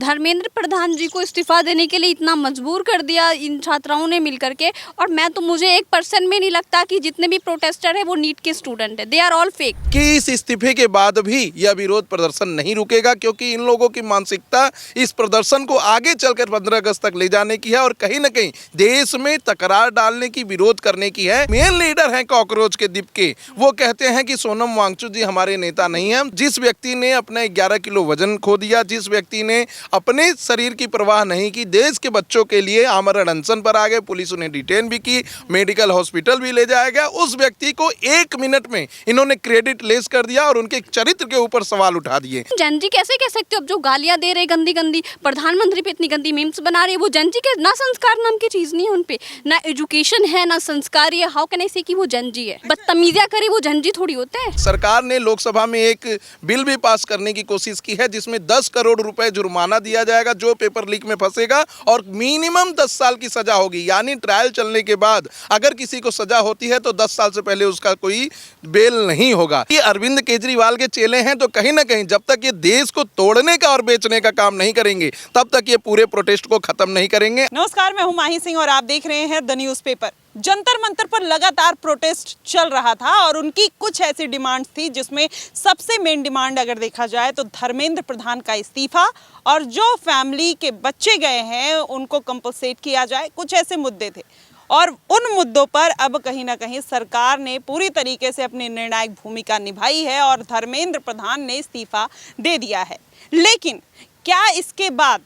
धर्मेंद्र प्रधान जी को इस्तीफा देने के लिए इतना मजबूर कर दिया इन छात्राओं ने मिलकर के। और मैं तो मुझे 1% भी नहीं लगता कि जितने भी प्रोटेस्टर है वो नीट के स्टूडेंट है, दे आर ऑल फेक। कि इस इस्तीफे के बाद भी यह विरोध प्रदर्शन नहीं रुकेगा, क्योंकि इन लोगों की मानसिकता इस प्रदर्शन को आगे चलकर 15 अगस्त तक ले जाने की है और कहीं ना कहीं देश में तकरार डालने की, विरोध करने की है। मेन लीडर हैं कॉकरोच के दीप के, वो कहते हैं कि सोनम वांगचुक जी हमारे नेता नहीं है। जिस व्यक्ति ने अपना 11 किलो वजन खो दिया, जिस व्यक्ति ने अपने शरीर की परवाह नहीं की, देश के बच्चों के लिए आमरण अनशन पर आ गए, पुलिस उन्हें डिटेन भी की, मेडिकल हॉस्पिटल भी ले जाया गया, उस व्यक्ति को 1 मिनट में इन्होंने क्रेडिट लेस कर दिया और उनके चरित्र के ऊपर सवाल उठा दिए। जन जी कैसे कह सकते हो? अब जो गालियां दे रहे गंदी गंदी, प्रधानमंत्री पे इतनी गंदी मीम्स बना रहे, वो जन जी के ना संस्कार नाम की चीज नहीं है उन पे, ना एजुकेशन है ना संस्कार है। हाउ कैन आई से कि वो जन जी है? बदतमीजियां करे वो जन जी थोड़ी होते हैं। सरकार ने लोकसभा में एक बिल भी पास करने की कोशिश की है जिसमें 10 करोड़ रुपए जुर्माना दिया जाएगा जो पेपर लीक में फंसेगा, और मिनिमम 10 साल की सजा होगी। यानी ट्रायल चलने के बाद अगर किसी को सजा होती है तो 10 साल से पहले उसका कोई बेल नहीं होगा। ये अरविंद केजरीवाल के चेले हैं, तो कहीं ना कहीं जब तक ये देश को तोड़ने का और बेचने का काम नहीं करेंगे तब तक ये पूरे प्रोटेस्ट को खत्म नहीं करेंगे। नमस्कार, मैं हूं माही सिंह और आप देख रहे हैं द न्यूज़पेपर। जंतर मंतर पर लगातार प्रोटेस्ट चल रहा था और उनकी कुछ ऐसी डिमांड्स थी जिसमें सबसे मेन डिमांड अगर देखा जाए तो धर्मेंद्र प्रधान का इस्तीफा और जो फैमिली के बच्चे गए हैं उनको कंपनसेट किया जाए। कुछ ऐसे मुद्दे थे और उन मुद्दों पर अब कहीं ना कहीं सरकार ने पूरी तरीके से अपनी निर्णायक भूमिका निभाई है और धर्मेंद्र प्रधान ने इस्तीफा दे दिया है। लेकिन क्या इसके बाद,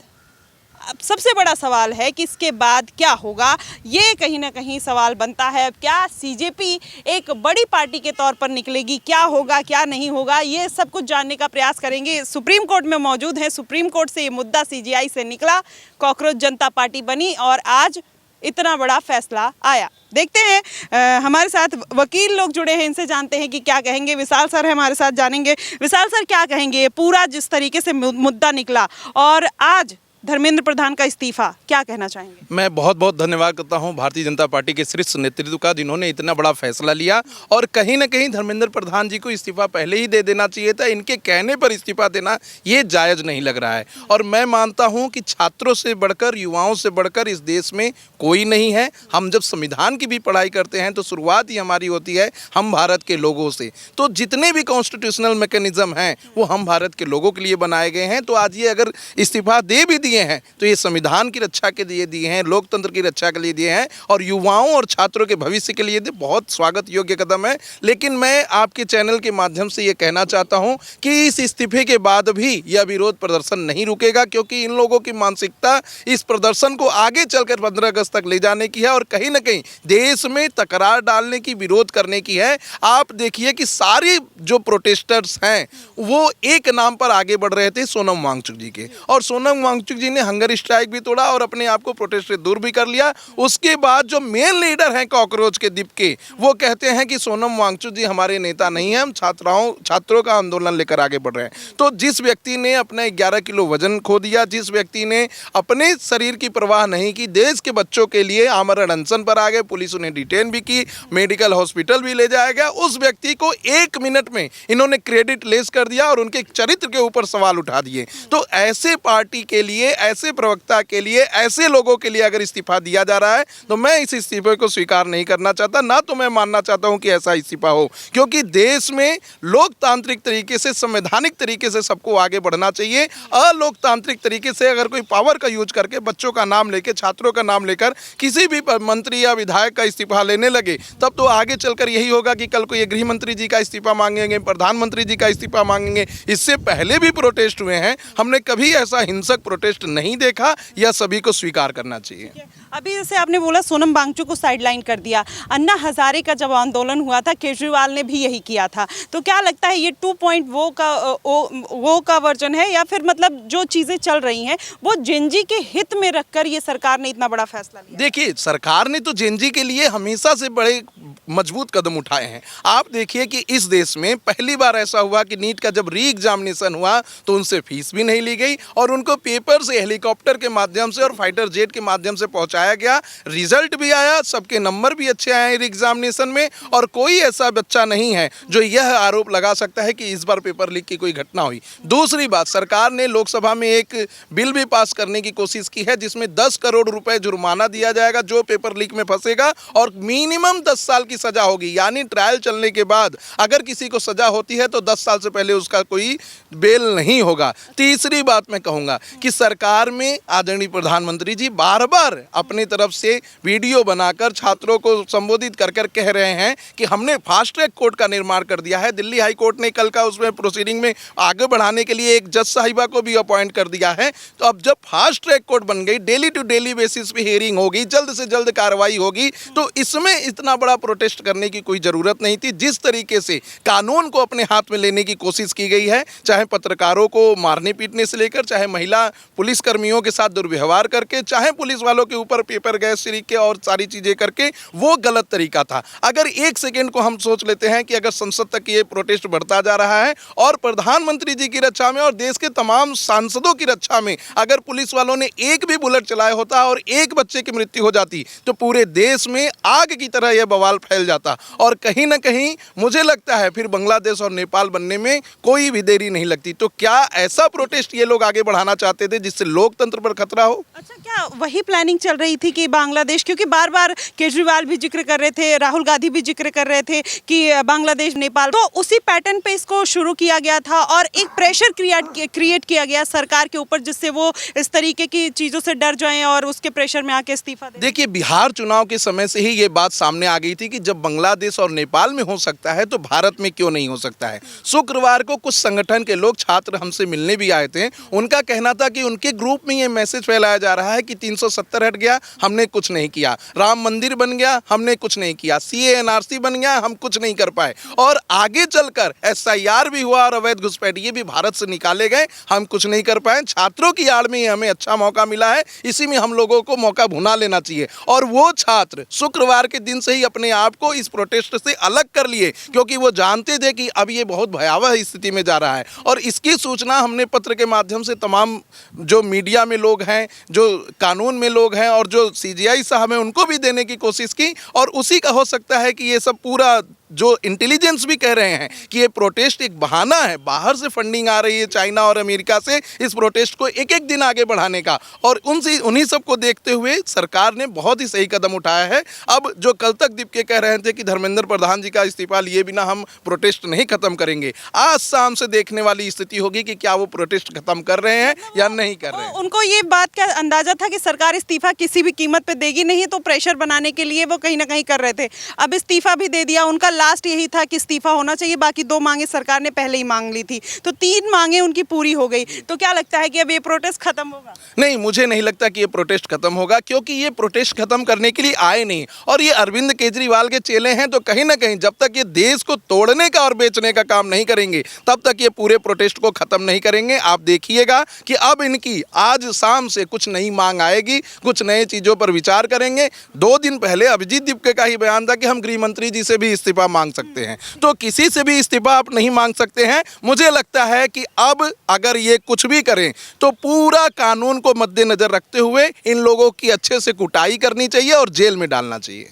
अब सबसे बड़ा सवाल है कि इसके बाद क्या होगा, ये कहीं ना कहीं सवाल बनता है। क्या सीजेपी एक बड़ी पार्टी के तौर पर निकलेगी? क्या होगा क्या नहीं होगा, ये सब कुछ जानने का प्रयास करेंगे। सुप्रीम कोर्ट में मौजूद हैं, सुप्रीम कोर्ट से ये मुद्दा सीजीआई से निकला, कॉकरोच जनता पार्टी बनी और आज इतना बड़ा फैसला आया। देखते हैं, हमारे साथ वकील लोग जुड़े हैं, इनसे जानते हैं कि क्या कहेंगे। विशाल सर है हमारे साथ, जानेंगे विशाल सर क्या कहेंगे। पूरा जिस तरीके से मुद्दा निकला और आज धर्मेंद्र प्रधान का इस्तीफा, क्या कहना चाहेंगे? मैं बहुत बहुत धन्यवाद करता हूं भारतीय जनता पार्टी के शीर्ष नेतृत्व का, जिन्होंने इतना बड़ा फैसला लिया। और कहीं ना कहीं धर्मेंद्र प्रधान जी को इस्तीफा पहले ही दे देना चाहिए था, इनके कहने पर इस्तीफा देना ये जायज़ नहीं लग रहा है। और मैं मानता हूं कि छात्रों से बढ़कर, युवाओं से बढ़कर इस देश में कोई नहीं है। हम जब संविधान की भी पढ़ाई करते हैं तो शुरुआत ही हमारी होती है हम भारत के लोगों से। तो जितने भी कॉन्स्टिट्यूशनल मैकेनिज्म हैं वो हम भारत के लोगों के लिए बनाए गए हैं। तो आज ये अगर इस्तीफा दे भी हैं तो ये संविधान की रक्षा के लिए दिए हैं, लोकतंत्र की रक्षा के लिए दिए हैं और युवाओं और छात्रों के भविष्य के लिए बहुत स्वागत योग्य कदम है। लेकिन मैं आपके चैनल के माध्यम से ये कहना चाहता हूं कि इस इस्तीफे के बाद भी यह विरोध प्रदर्शन नहीं रुकेगा, क्योंकि इन लोगों की मानसिकता इस प्रदर्शन को आगे चलकर 15 अगस्त तक ले जाने की है और कहीं ना कहीं देश में तकरार डालने की, विरोध करने की है। आप देखिए कि सारे जो प्रोटेस्टर्स हैं वो एक नाम पर आगे बढ़ रहे थे, सोनम वांगचुक जी के, और सोनम वांगचुक जी ने हंगर स्ट्राइक भी तोड़ा और अपने आप को प्रोटेस्ट से दूर भी कर लिया। उसके बाद जो मेन लीडर हैं कॉकरोच के दीप के, वो कहते हैं कि सोनम वांगचुक जी हमारे नेता नहीं है, हम छात्रों का आंदोलन लेकर आगे बढ़ रहे हैं। तो जिस व्यक्ति ने अपना 11 किलो वजन खो दिया, जिस व्यक्ति ने अपने शरीर की परवाह नहीं की, देश के बच्चों के लिए आमरण अनशन पर आ गए, पुलिस उन्हें डिटेन भी की, मेडिकल हॉस्पिटल भी ले जाया गया, उस व्यक्ति को 1 मिनट में इन्होंने क्रेडिट लेस कर दिया और उनके चरित्र के ऊपर सवाल उठा दिए। तो ऐसे पार्टी के लिए, ऐसे प्रवक्ता के लिए, ऐसे लोगों के लिए अगर इस्तीफा दिया जा रहा है तो मैं इस इस्तीफे को स्वीकार नहीं करना चाहता, ना तो मैं मानना चाहता हूं कि ऐसा इस्तीफा हो, क्योंकि देश में लोकतांत्रिक तरीके से, संवैधानिक तरीके से सबको आगे बढ़ना चाहिए। अलोकतांत्रिक तरीके से अगर कोई पावर का यूज करके बच्चों का नाम लेकर, छात्रों का नाम लेकर किसी भी मंत्री या विधायक का इस्तीफा लेने लगे तब तो आगे चलकर यही होगा कि कल को ये गृह मंत्री जी का इस्तीफा मांगेंगे, प्रधानमंत्री जी का इस्तीफा मांगेंगे। इससे पहले भी प्रोटेस्ट हुए हैं, हमने कभी ऐसा हिंसक प्रोटेस्ट नहीं देखा, यह सभी को स्वीकार करना चाहिए। अभी जैसे आपने बोला सोनम वांगचुक को साइडलाइन कर दिया, अन्ना हजारे का जब आंदोलन हुआ था केजरीवाल ने भी यही किया था, तो क्या लगता है ये 2.0 का वर्जन है या फिर मतलब जो चीजें चल रही हैं वो जेनजी के हित में रखकर ये सरकार ने इतना बड़ा फैसला लिया? देखिए, सरकार ने तो जेनजी के लिए हमेशा से बड़े मजबूत कदम उठाए हैं। आप देखिए कि इस देश में पहली बार ऐसा हुआ कि नीट का जब री एग्जामिनेशन हुआ तो उनसे फीस भी नहीं ली गई और उनको पेपर्स से हेलीकॉप्टर के माध्यम से और फाइटर जेट के माध्यम से पहुंचाया गया। रिजल्ट भी आया, सबके नंबर भी अच्छे आए एग्जामिनेशन में, और कोई ऐसा बच्चा नहीं है जो यह आरोप लगा सकता है कि इस बार पेपर लीक की कोई घटना हुई। दूसरी बात, सरकार ने लोकसभा में एक बिल भी पास करने की कोशिश की है जिसमें 10 करोड़ रुपए जुर्माना दिया जाएगा जो पेपर लीक में फंसेगा, और मिनिमम 10 साल की सजा होगी। यानी ट्रायल चलने के बाद अगर किसी को सजा होती है तो 10 साल से पहले उसका कोई बेल नहीं होगा। तीसरी बात मैं कहूंगा कि सरकार में आदरणीय प्रधानमंत्री जी बार बार अपनी तरफ से वीडियो बनाकर छात्रों को संबोधित कर कर कह रहे हैं कि हमने फास्ट ट्रैक कोर्ट का निर्माण कर दिया है। दिल्ली हाई कोर्ट ने कल का उसमें प्रोसीडिंग में आगे बढ़ाने के लिए एक जज साहिबा को भी अपॉइंट कर दिया है। तो अब जब फास्ट ट्रैक कोर्ट बन गई, डेली टू डेली बेसिस पे हियरिंग होगी, जल्द से जल्द कार्रवाई होगी, तो इसमें इतना बड़ा प्रोटेस्ट करने की कोई ज़रूरत नहीं थी। जिस तरीके से कानून को अपने हाथ में लेने की कोशिश की गई है, चाहे पत्रकारों को मारने पीटने से लेकर, चाहे महिला पुलिसकर्मियों के साथ दुर्व्यवहार करके, चाहे पुलिस वालों के ऊपर पेपर गैस छिड़क के और सारी चीज़ें करके, वो गलत तरीका था। अगर एक सेकेंड को हम सोच लेते हैं कि अगर संसद तक ये प्रोटेस्ट बढ़ता जा रहा है और प्रधानमंत्री जी की रक्षा में और देश के तमाम सांसदों की रक्षा में अगर पुलिस वालों ने एक भी बुलेट चलाया होता और एक बच्चे की मृत्यु हो जाती तो पूरे देश में आग की तरह यह बवाल फैल जाता। और कहीं ना कहीं मुझे लगता है फिर बांग्लादेश और नेपाल बनने में कोई भी देरी नहीं लगती। तो क्या ऐसा प्रोटेस्ट ये लोग आगे बढ़ाना चाहते थे जिससे लोकतंत्र पर खतरा हो? अच्छा, क्या वही प्लानिंग चल रही थी कि बांग्लादेश, क्योंकि बार बार केजरीवाल भी जिक्र कर रहे थे, राहुल गांधी भी जिक्र कर रहे थे कि बांग्लादेश नेपाल, तो उसी पैटर्न पे इसको शुरू किया गया था और एक प्रेशर क्रिएट किया गया सरकार के ऊपर जिससे वो इस तरीके की चीज़ों से डर जाएं और उसके प्रेशर में आके इस्तीफा दें? देखिए, बिहार चुनाव के समय से ही ये बात सामने आ गई थी कि जब बांग्लादेश और नेपाल में हो सकता है तो भारत में क्यों नहीं हो सकता है। शुक्रवार को कुछ संगठन के लोग, छात्र हमसे मिलने भी आए थे। उनका कहना था कि उनके ग्रुप में ये मैसेज फैलाया जा रहा है कि 370 हट गया, हमने कुछ नहीं किया, राम मंदिर बन गया, हमने कुछ नहीं किया, CA NRC बन गया, हम कुछ नहीं कर पाए, और आगे चलकर SIR भी हुआ और अवैध घुसपैठिए भी भारत से निकाले गए, हम कुछ नहीं कर पाए। छात्रों की आड़ में हमें अच्छा मौका मिला है, इसी में हम लोगों को मौका भुना लेना चाहिए। और वो छात्र शुक्रवार के दिन से ही अपने आप को इस प्रोटेस्ट से अलग कर लिए क्योंकि वो जानते थे कि अब ये बहुत भयावह स्थिति में जा रहा है। और इसकी सूचना हमने पत्र के माध्यम से तमाम जो मीडिया में लोग हैं, जो कानून में लोग हैं और जो CGI साहब हैं उनको भी देने की कोशिश की। और उसी का हो सकता है कि ये सब पूरा जो इंटेलिजेंस भी कह रहे हैं कि ये प्रोटेस्ट एक बहाना है, बाहर से फंडिंग आ रही है चाइना और अमेरिका से इस प्रोटेस्ट को एक एक दिन आगे बढ़ाने का। और उन्हीं सब को देखते हुए सरकार ने बहुत ही सही कदम उठाया है। अब जो कल तक दीपके कह रहे थे कि धर्मेंद्र प्रधान जी का इस्तीफा लिए बिना हम प्रोटेस्ट नहीं खत्म करेंगे, आज शाम से देखने वाली स्थिति होगी कि क्या वो प्रोटेस्ट खत्म कर रहे हैं या नहीं कर रहे हैं। उनको ये बात का अंदाजा था कि सरकार इस्तीफा किसी भी कीमत पे देगी नहीं, तो प्रेशर बनाने के लिए वो कहीं ना कहीं कर रहे थे। अब इस्तीफा भी दे दिया, उनका लास्ट यही था कि इस्तीफा होना चाहिए, बाकी 2 मांगे सरकार ने पहले ही मांग ली थी, तो 3 मांगे उनकी पूरी हो गई। तो क्या लगता है कि अब ये प्रोटेस्ट खत्म होगा? नहीं, मुझे नहीं लगता कि ये प्रोटेस्ट खत्म होगा, क्योंकि ये प्रोटेस्ट खत्म करने के लिए आए नहीं और ये अरविंद केजरीवाल के चेले हैं। तो कहीं ना कहीं जब तक ये देश को तोड़ने का और बेचने का काम नहीं करेंगे तब तक ये पूरे प्रोटेस्ट को खत्म नहीं करेंगे। आप देखिएगा कि अब इनकी आज शाम से कुछ नई मांग आएगी, कुछ नए चीज़ों पर विचार करेंगे। 2 दिन पहले अभिजीत दीपके का ही बयान था कि हम गृह मंत्री जी से भी इस्तीफा मांग सकते हैं, तो किसी से भी इस्तीफा आप नहीं मांग सकते हैं। मुझे लगता है कि अब अगर ये कुछ भी करें तो पूरा कानून को मद्देनजर रखते हुए इन लोगों की अच्छे से कुटाई करनी चाहिए और जेल में डालना चाहिए।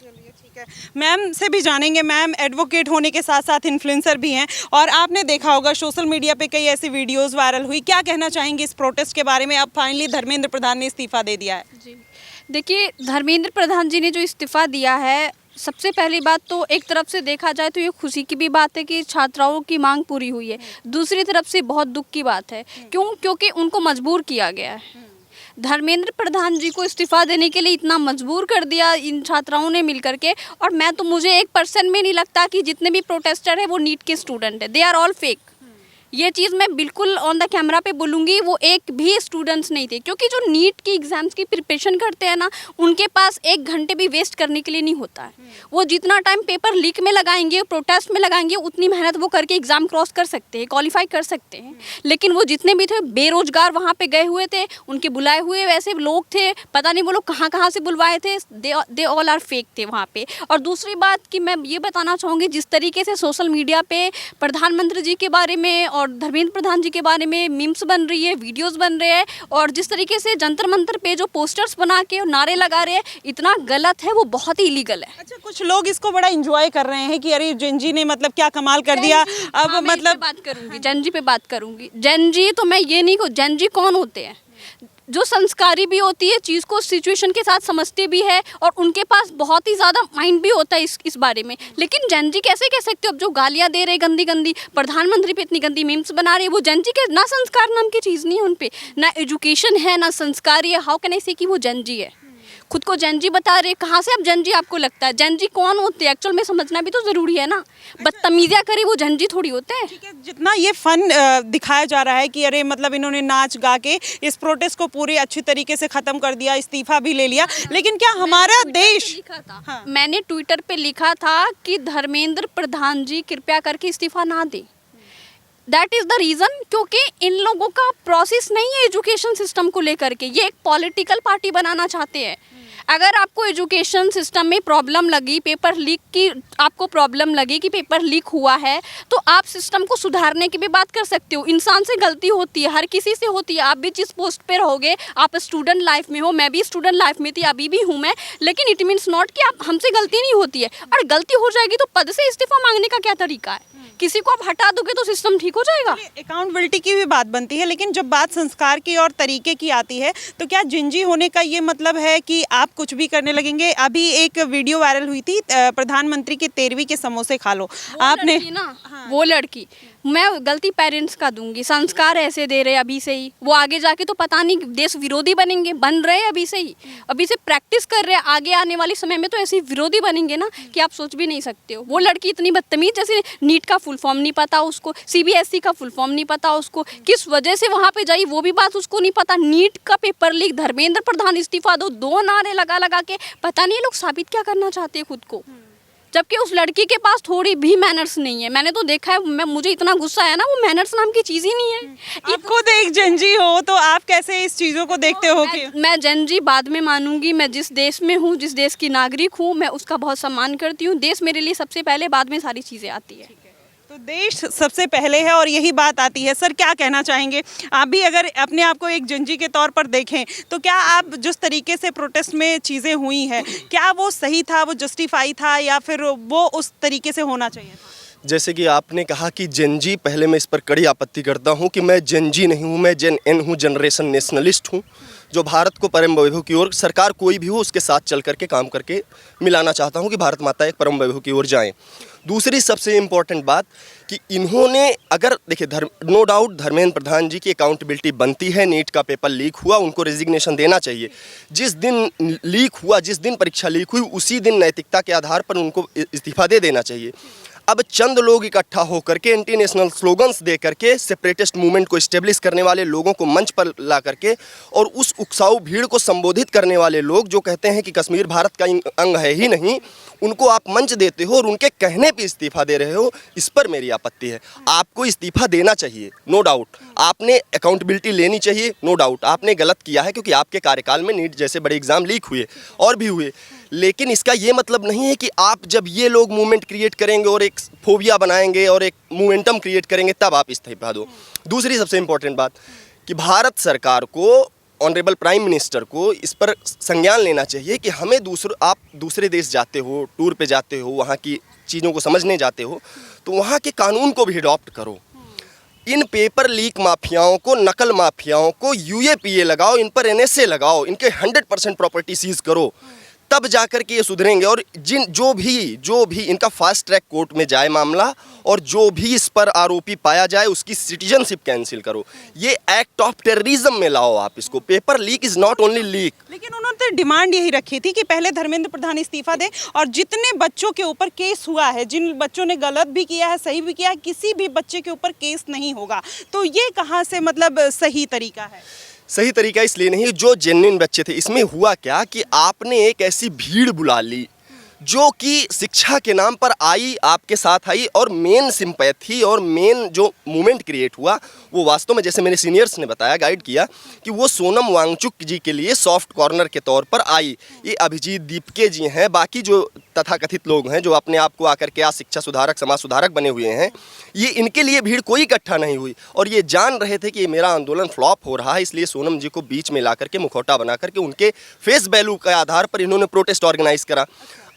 मैम से भी जानेंगे। मैम एडवोकेट होने के साथ साथ इन्फ्लुएंसर भी हैं और आपने देखा होगा सोशल मीडिया पे कई ऐसी वीडियोस वायरल हुई, क्या कहना चाहेंगे इस प्रोटेस्ट के बारे में? अब फाइनली धर्मेंद्र प्रधान ने इस्तीफा दे दिया है। जी देखिए, धर्मेंद्र प्रधान जी ने जो इस्तीफा दिया है, सबसे पहली बात तो एक तरफ से देखा जाए तो ये खुशी की भी बात है कि छात्राओं की मांग पूरी हुई है। दूसरी तरफ से बहुत दुख की बात है। क्योंकि उनको मजबूर किया गया है। धर्मेंद्र प्रधान जी को इस्तीफा देने के लिए इतना मजबूर कर दिया इन छात्राओं ने मिलकर के। और मुझे 1% में नहीं लगता कि जितने भी प्रोटेस्टर हैं वो नीट के स्टूडेंट हैं। They are all fake. ये चीज़ मैं बिल्कुल ऑन द कैमरा पे बोलूँगी, वो एक भी स्टूडेंट्स नहीं थे। क्योंकि जो नीट की एग्ज़ाम्स की प्रिपरेशन करते हैं ना, उनके पास 1 घंटे भी वेस्ट करने के लिए नहीं होता है। वो जितना टाइम पेपर लीक में लगाएंगे, प्रोटेस्ट में लगाएंगे, उतनी मेहनत वो करके एग्ज़ाम क्रॉस कर सकते हैं, क्वालिफाई कर सकते हैं। लेकिन वो जितने भी थे बेरोजगार वहाँ पे गए हुए थे, उनके बुलाए हुए वैसे लोग थे, पता नहीं वो लोग कहाँ से बुलवाए थे। दे ऑल आर फेक थे वहाँ पे। और दूसरी बात कि मैं ये बताना चाहूँगी, जिस तरीके से सोशल मीडिया पे प्रधानमंत्री जी के बारे में और धर्मेंद्र प्रधान जी के बारे में मीम्स बन रही है, वीडियोस बन रहे हैं, और जिस तरीके से जंतर मंतर पे जो पोस्टर्स बना के और नारे लगा रहे हैं, इतना गलत है, वो बहुत ही इलीगल है। अच्छा, कुछ लोग इसको बड़ा एंजॉय कर रहे हैं कि अरे जेनजी ने मतलब क्या कमाल कर दिया। अब हाँ, मैं इस पे मतलब बात करूंगी, जेनजी पे बात करूंगी। जेनजी तो मैं ये नहीं कहूँ, जेनजी कौन होते हैं? जो संस्कारी भी होती है, चीज़ को सिचुएशन के साथ समझते भी है, और उनके पास बहुत ही ज़्यादा माइंड भी होता है इस बारे में। लेकिन जेनजी कैसे कह सकते हो? अब जो गालियाँ दे रहे गंदी गंदी, प्रधानमंत्री पे इतनी गंदी मीम्स बना रहे हैं, वो जेनजी के ना संस्कार नाम की चीज़ नहीं है उन पे, ना एजुकेशन है, ना संस्कारी है। हाउ कैन आई से कि वो जेनजी है? खुद को जेनजी बता रहे, कहाँ से अब जेनजी आपको लगता है? जेनजी कौन होते हैं एक्चुअल में समझना भी तो ज़रूरी है ना। बदतमीजियाँ करे वो जेनजी थोड़ी होते हैं। ठीक है, जितना ये फन दिखाया जा रहा है कि अरे मतलब इन्होंने नाच गा के इस प्रोटेस्ट को पूरे अच्छी तरीके से खत्म कर दिया, इस्तीफा भी ले लिया, लेकिन क्या हमारा देश लिखा था, हाँ। मैंने ट्विटर पे लिखा था कि धर्मेंद्र प्रधान जी कृपया करके इस्तीफा ना दें। दैट इज़ द रीज़न, क्योंकि इन लोगों का प्रोसेस नहीं है एजुकेशन सिस्टम को लेकर के। ये एक पॉलिटिकल पार्टी बनाना चाहते हैं। अगर आपको एजुकेशन सिस्टम में प्रॉब्लम लगी, पेपर लीक की आपको प्रॉब्लम लगी कि पेपर लीक हुआ है, तो आप सिस्टम को सुधारने की भी बात कर सकते हो। इंसान से गलती होती है, हर किसी से होती है। आप भी जिस पोस्ट पे रहोगे, आप स्टूडेंट लाइफ में हो, मैं भी स्टूडेंट लाइफ में थी, अभी भी हूँ मैं, लेकिन इट मीन्स नॉट कि आप हमसे गलती नहीं होती है। और गलती हो जाएगी तो पद से इस्तीफा मांगने का क्या तरीका है? किसी को आप हटा दोगे तो सिस्टम ठीक हो जाएगा। अकाउंटेबिलिटी की भी बात बनती है, लेकिन जब बात संस्कार की और तरीके की आती है, तो क्या जिंजी होने का ये मतलब है कि आप कुछ भी करने लगेंगे? अभी एक वीडियो वायरल हुई थी, प्रधानमंत्री के 13वीं के समोसे खा लो, आपने ना वो लड़की, मैं गलती पेरेंट्स का दूंगी। संस्कार ऐसे दे रहे अभी से ही, वो आगे जाके तो पता नहीं देश विरोधी बनेंगे, बन रहे अभी से ही, अभी से प्रैक्टिस कर रहे हैं। आगे आने वाले समय में तो ऐसे विरोधी बनेंगे ना कि आप सोच भी नहीं सकते हो। वो लड़की इतनी बदतमीज, जैसे नीट का फुल फॉर्म नहीं पता उसको, सीबीएसई का फुल फॉर्म नहीं पता उसको, किस वजह से वहाँ पे जाई वो भी बात उसको नहीं पता। नीट का पेपर लीक, धर्मेंद्र प्रधान इस्तीफा दो, दो नारे लगा लगा के, पता नहीं लोग साबित क्या करना चाहते हैं खुद को, जबकि उस लड़की के पास थोड़ी भी मैनर्स नहीं है। मैंने तो देखा है, मुझे इतना गुस्सा है ना, वो मैनर्स नाम की चीज़ ही नहीं है। आप खुद एक जेनजी हो, तो आप कैसे इस चीज़ों को देखते हो? कि मैं जेनजी बाद में मानूंगी। मैं जिस देश में हूँ, जिस देश की नागरिक हूँ, मैं उसका बहुत सम्मान करती हूँ। देश मेरे लिए सबसे पहले, बाद में सारी चीज़ें आती है। तो देश सबसे पहले है और यही बात आती है। सर, क्या कहना चाहेंगे आप भी, अगर अपने आप को एक जेनजी के तौर पर देखें, तो क्या आप जिस तरीके से प्रोटेस्ट में चीज़ें हुई हैं, क्या वो सही था, वो जस्टिफाई था, या फिर वो उस तरीके से होना चाहिए था? जैसे कि आपने कहा कि जेनजी, पहले मैं इस पर कड़ी आपत्ति करता हूं कि मैं जेनजी नहीं हूं, मैं जेन एन हूं, जनरेशन नेशनलिस्ट हूं, जो भारत को परम वैभव की ओर, सरकार कोई भी हो उसके साथ चल करके काम करके मिलाना चाहता हूं कि भारत माता एक परम वैभव की ओर जाएं। दूसरी सबसे इम्पॉर्टेंट बात कि इन्होंने, अगर देखिए, नो डाउट धर्मेंद्र प्रधान जी की अकाउंटेबिलिटी बनती है। नीट का पेपर लीक हुआ, उनको रेजिग्नेशन देना चाहिए। जिस दिन लीक हुआ, जिस दिन परीक्षा लीक हुई, उसी दिन नैतिकता के आधार पर उनको इस्तीफा दे देना चाहिए। अब चंद लोग इकट्ठा होकर के एंटी नेशनल स्लोगन्स दे करके सेपरेटिस्ट मूवमेंट को इस्टेब्लिश करने वाले लोगों को मंच पर ला करके, और उस उकसाऊ भीड़ को संबोधित करने वाले लोग जो कहते हैं कि कश्मीर भारत का अंग है ही नहीं, उनको आप मंच देते हो और उनके कहने पे इस्तीफा दे रहे हो। इस पर मेरी आपत्ति है। आपको इस्तीफा देना चाहिए, नो डाउट। आपने अकाउंटेबिलिटी लेनी चाहिए, नो डाउट। आपने गलत किया है, क्योंकि आपके कार्यकाल में नीट जैसे बड़े एग्जाम लीक हुए और भी हुए, लेकिन इसका ये मतलब नहीं है कि आप जब ये लोग मूवमेंट क्रिएट करेंगे और एक फोबिया बनाएंगे और एक मोमेंटम क्रिएट करेंगे, तब आप इस्तीफा दो। दूसरी सबसे इंपॉर्टेंट बात कि भारत सरकार को, ऑनरेबल प्राइम मिनिस्टर को इस पर संज्ञान लेना चाहिए कि हमें आप दूसरे देश जाते हो, टूर पे जाते हो, वहाँ की चीज़ों को समझने जाते हो, तो वहाँ के कानून को भी अडॉप्ट करो। इन पेपर लीक माफियाओं को, नकल माफियाओं को UAPA लगाओ, इन पर NSA लगाओ, इनके 100% प्रॉपर्टी सीज करो, तब जाकर के ये सुधरेंगे। और जो भी इनका फास्ट ट्रैक कोर्ट में जाए मामला, और जो भी इस पर आरोपी पाया जाए उसकी सिटीजनशिप कैंसिल करो। ये एक्ट ऑफ टेररिज्म में लाओ आप इसको। Paper leak is not only leak. लेकिन उन्होंने तो डिमांड यही रखी थी कि पहले धर्मेंद्र प्रधान इस्तीफा दे, और जितने बच्चों के ऊपर केस हुआ है, जिन बच्चों ने गलत भी किया है, सही भी किया है, किसी भी बच्चे के ऊपर केस नहीं होगा। तो ये कहाँ से मतलब सही तरीका है? सही तरीका इसलिए नहीं, जो जेन्युइन बच्चे थे। इसमें हुआ क्या कि आपने एक ऐसी भीड़ बुला ली जो कि शिक्षा के नाम पर आई, आपके साथ आई, और मेन सिंपैथी और मेन जो मूवमेंट क्रिएट हुआ वो वास्तव में, जैसे मेरे सीनियर्स ने बताया, गाइड किया, कि वो सोनम वांगचुक जी के लिए सॉफ्ट कॉर्नर के तौर पर आई। ये अभिजीत दीपके जी हैं, बाकी जो तथाकथित लोग हैं जो अपने आप को आकर के आज शिक्षा सुधारक, समाज सुधारक बने हुए हैं, ये इनके लिए भीड़ कोई इकट्ठा नहीं हुई, और ये जान रहे थे कि ये मेरा आंदोलन फ्लॉप हो रहा है, इसलिए सोनम जी को बीच में ला करके, मुखौटा बना करके, उनके फेस वैल्यू के आधार पर इन्होंने प्रोटेस्ट ऑर्गेनाइज करा।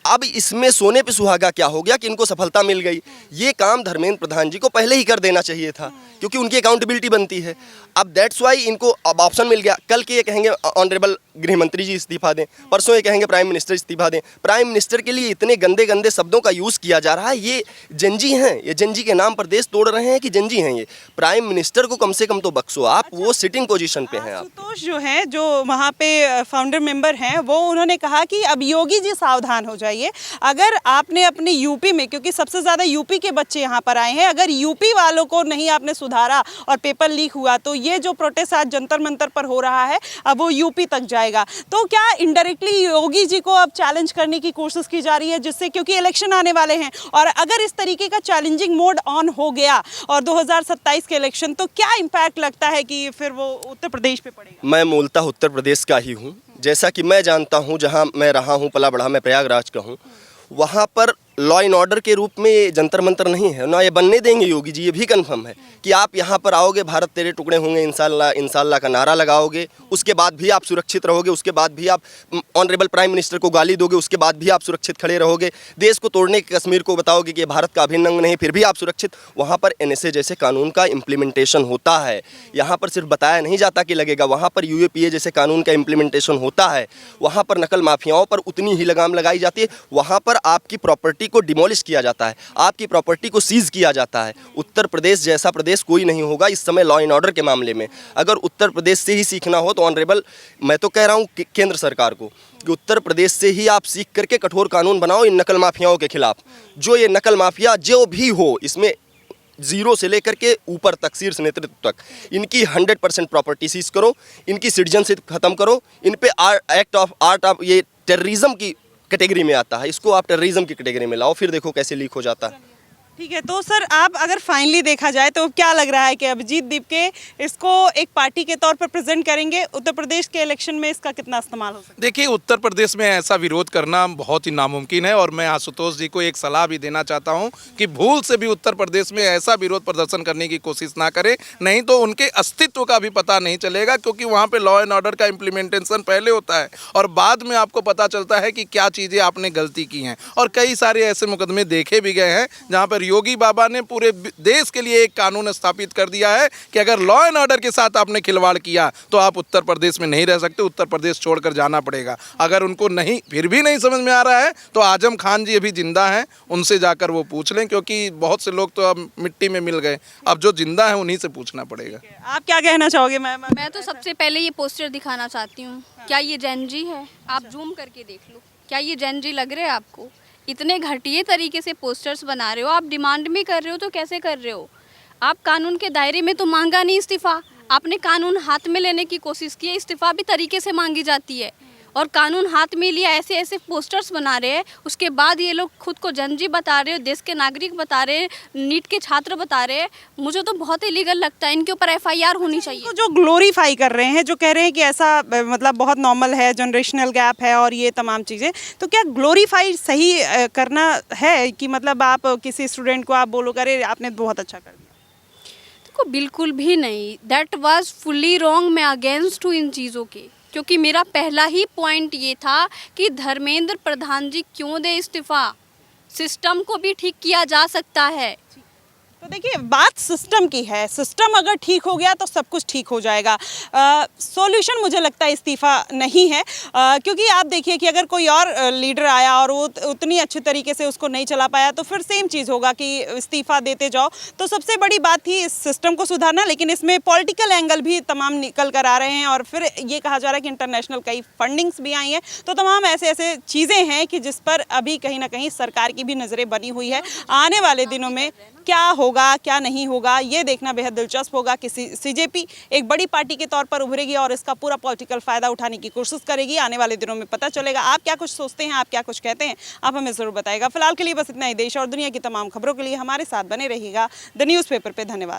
अब इसमें सोने पे सुहागा क्या हो गया कि इनको सफलता मिल गई। ये काम धर्मेंद्र प्रधान जी को पहले ही कर देना चाहिए था, क्योंकि उनकी अकाउंटेबिलिटी बनती है। अब दैट्स वाई इनको अब ऑप्शन मिल गया। कल के ये कहेंगे ऑनरेबल गृह मंत्री जी इस्तीफा दें, परसों ये कहेंगे प्राइम मिनिस्टर इस्तीफा दें। प्राइम मिनिस्टर के लिए इतने गंदे गंदे शब्दों का यूज़ किया जा रहा है। ये जंजी हैं, ये जंजी के नाम पर देश तोड़ रहे हैं कि जंजी हैं ये। प्राइम मिनिस्टर को कम से कम तो बख्शो आप, वो सिटिंग पोजीशन पे हैं आप। आशुतोष जो हैं, जो वहाँ पे फाउंडर मेंबर हैं, वो उन्होंने कहा कि अब योगी जी सावधान हो जाइए। अगर आपने अपने यूपी में, क्योंकि सबसे ज़्यादा यूपी के बच्चे यहाँ पर आए हैं, अगर यूपी वालों को नहीं आपने सुधारा और पेपर लीक हुआ तो ये जो प्रोटेस्ट आज जंतर मंतर पर हो रहा है अब वो यूपी तक जाएगा। तो क्या इनडायरेक्टली योगी जी को अब चैलेंज करने की कोशिश की जा रही है, जिससे, क्योंकि इलेक्शन आने वाले हैं, और अगर इस तरीके का चैलेंजिंग मोड ऑन हो गया और 2027 के इलेक्शन, तो क्या इम्पैक्ट लगता है कि फिर वो उत्तर प्रदेश पे पड़ेगा? मैं मूलतः उत्तर प्रदेश का ही हूँ, जैसा कि मैं जानता हूँ, जहाँ मैं रहा हूँ, पला बढ़ा, मैं प्रयागराज का हूँ, वहाँ पर लॉ एंड ऑर्डर के रूप में ये जंतर मंतर नहीं है ना, ये बनने देंगे योगी जी। ये भी कंफर्म है कि आप यहाँ पर आओगे, भारत तेरे टुकड़े होंगे, इंशाल्लाह इंशाल्लाह का नारा लगाओगे, उसके बाद भी आप सुरक्षित रहोगे, उसके बाद भी आप ऑनरेबल प्राइम मिनिस्टर को गाली दोगे, उसके बाद भी आप सुरक्षित खड़े रहोगे। देश को तोड़ने के कश्मीर को बताओगे कि ये भारत का अभिन्न अंग नहीं, फिर भी आप सुरक्षित। वहाँ पर NSA जैसे कानून का इम्प्लीमेंटेशन होता है। यहाँ पर सिर्फ बताया नहीं जाता कि लगेगा, वहाँ पर UAPA जैसे कानून का इम्प्लीमेंटेशन होता है। वहाँ पर नकल माफियाओं पर उतनी ही लगाम लगाई जाती है। वहाँ पर आपकी प्रॉपर्टी को डिमोलिश किया जाता है, आपकी प्रॉपर्टी को सीज किया जाता है। उत्तर प्रदेश जैसा प्रदेश कोई नहीं होगा इस समय लॉ एंड ऑर्डर के मामले में। अगर उत्तर प्रदेश से ही सीखना हो तो ऑनरेबल, मैं तो कह रहा हूँ केंद्र सरकार को कि उत्तर प्रदेश से ही आप सीख करके कठोर कानून बनाओ इन नकल माफियाओं के खिलाफ। जो ये नकल माफिया जो भी हो, इसमें जीरो से लेकर के ऊपर तक, शीर्ष नेतृत्व तक, इनकी 100% प्रॉपर्टी सीज करो, इनकी सिटीजनशिप खत्म करो, इन पे आर्ट ऑफ ये टेररिज्म की कैटेगरी में आता है, इसको आप टेररिज्म की कैटेगरी में लाओ, फिर देखो कैसे लीक हो जाता है। ठीक है, तो सर आप अगर फाइनली देखा जाए तो क्या लग रहा है कि अभिजीत दीपके इसको एक पार्टी के तौर पर प्रेजेंट करेंगे? उत्तर प्रदेश के इलेक्शन में इसका कितना इस्तेमाल हो सकता है? देखिए, उत्तर प्रदेश में ऐसा विरोध करना बहुत ही नामुमकिन है, और मैं आशुतोष जी को एक सलाह भी देना चाहता हूं कि भूल से भी उत्तर प्रदेश में ऐसा विरोध प्रदर्शन करने की कोशिश ना करें, नहीं तो उनके अस्तित्व का भी पता नहीं चलेगा, क्योंकि वहाँ पर लॉ एंड ऑर्डर का इम्प्लीमेंटेशन पहले होता है और बाद में आपको पता चलता है कि क्या चीज़ें आपने गलती की हैं। और कई सारे ऐसे मुकदमे देखे भी गए हैं जहाँ पर योगी बाबा ने पूरे देश के लिए एक कानून स्थापित कर दिया है कि अगर लॉ एंड ऑर्डर के साथ आपने खिलवाड़ किया तो आप उत्तर प्रदेश में नहीं रह सकते, उत्तर प्रदेश छोड़कर जाना पड़ेगा। अगर उनको नहीं, फिर भी नहीं समझ में आ रहा है तो आजम खान जी अभी जिंदा हैं, उनसे जाकर वो पूछ लें, क्योंकि बहुत से लोग तो अब मिट्टी में मिल गए, अब जो जिंदा है उन्हीं से पूछना पड़ेगा। आप क्या कहना चाहोगे मैम? मैं तो सबसे पहले ये पोस्टर दिखाना चाहती हूँ। क्या ये जैनजी है? आप जूम करके देख लो, क्या ये जैनजी लग रहे हैं आपको? इतने घटिया तरीके से पोस्टर्स बना रहे हो, आप डिमांड भी कर रहे हो तो कैसे कर रहे हो? आप कानून के दायरे में तो मांगा नहीं इस्तीफा, आपने कानून हाथ में लेने की कोशिश की है, इस्तीफा भी तरीके से मांगी जाती है, और कानून हाथ में लिया ऐसे ऐसे पोस्टर्स बना रहे हैं। उसके बाद ये लोग खुद को जंजी बता रहे हो, देश के नागरिक बता रहे हैं, नीट के छात्र बता रहे हैं। मुझे तो बहुत इलीगल लगता है, इनके ऊपर FIR होनी चाहिए। तो जो ग्लोरीफाई कर रहे हैं, जो कह रहे हैं कि ऐसा मतलब बहुत नॉर्मल है, जनरेशनल गैप है और ये तमाम चीज़ें, तो क्या ग्लोरीफाई सही करना है कि मतलब आप किसी स्टूडेंट को आप बोलो अरे आपने बहुत अच्छा कर दिया? देखो, बिल्कुल भी नहीं, दैट वाज फुली रॉन्ग। मैं अगेंस्ट हूँ इन चीज़ों के, क्योंकि मेरा पहला ही पॉइंट ये था कि धर्मेंद्र प्रधान जी क्यों दे इस्तीफा, सिस्टम को भी ठीक किया जा सकता है। तो देखिए, बात सिस्टम की है, सिस्टम अगर ठीक हो गया तो सब कुछ ठीक हो जाएगा। सॉल्यूशन मुझे लगता है इस्तीफा नहीं है, क्योंकि आप देखिए कि अगर कोई और लीडर आया और वो उतनी अच्छे तरीके से उसको नहीं चला पाया तो फिर सेम चीज़ होगा कि इस्तीफा देते जाओ। तो सबसे बड़ी बात थी इस सिस्टम को सुधारना, लेकिन इसमें पॉलिटिकल एंगल भी तमाम निकल कर आ रहे हैं, और फिर ये कहा जा रहा है कि इंटरनेशनल कई फंडिंग्स भी आई हैं। तो तमाम ऐसे ऐसे चीज़ें हैं कि जिस पर अभी कहीं ना कहीं सरकार की भी नज़रें बनी हुई है। आने वाले दिनों में क्या होगा होगा क्या नहीं होगा ये देखना बेहद दिलचस्प होगा कि सीजेपी एक बड़ी पार्टी के तौर पर उभरेगी और इसका पूरा पॉलिटिकल फायदा उठाने की कोशिश करेगी। आने वाले दिनों में पता चलेगा। आप क्या कुछ सोचते हैं, आप क्या कुछ कहते हैं, आप हमें जरूर बताइएगा। फिलहाल के लिए बस इतना ही। देश और दुनिया की तमाम खबरों के लिए हमारे साथ बने रहिएगा द न्यूज़पेपर पे। धन्यवाद।